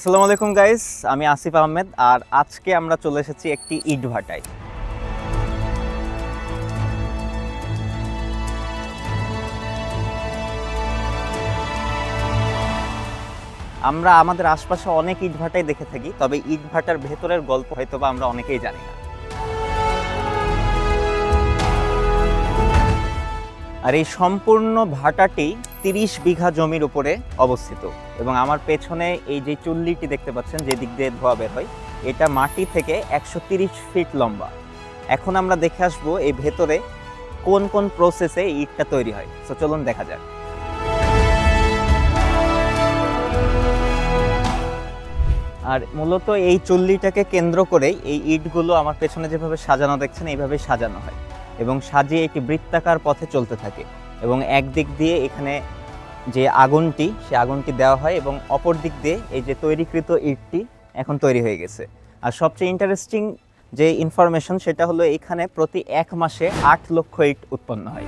আসসালামু আলাইকুম গাইস, আমি আসিফ আহমেদ। আর আজকে আমরা চলে এসেছি একটি ইট ভাটায়। আমরা আমাদের আশপাশে অনেক ইট ভাটাই দেখে থাকি, তবে ইট ভাটার ভেতরের গল্প হয়তোবা আমরা অনেকেই জানি না। আর এই সম্পূর্ণ ভাটাটি 30 বিঘা জমির উপরে অবস্থিত এবং আমার পেছনে এই যে চুল্লিটি দেখতে পাচ্ছেন, যে দিক দিয়ে ধোয়া বের হয়, এটা মাটি থেকে 130 ফিট লম্বা। এখন আমরা দেখে আসবো এই ভেতরে কোন কোন প্রসেসে ইটটা তৈরি হয়। তো চলুন দেখা যাক। আর মূলত এই চুল্লিটাকে কেন্দ্র করেই এই ইটগুলো আমার পেছনে যেভাবে সাজানো দেখছেন, এইভাবে সাজানো হয় এবং সাজিয়ে একটি বৃত্তাকার পথে চলতে থাকে এবং একদিক দিয়ে এখানে যে আগুনটি, সে আগুনটি দেওয়া হয় এবং অপর দিক দিয়ে এই যে তৈরিকৃত ইটটি এখন তৈরি হয়ে গেছে। আর সবচেয়ে ইন্টারেস্টিং যে ইনফরমেশন সেটা হলো এখানে প্রতি 1 মাসে 8 লক্ষ ইট উৎপন্ন হয়।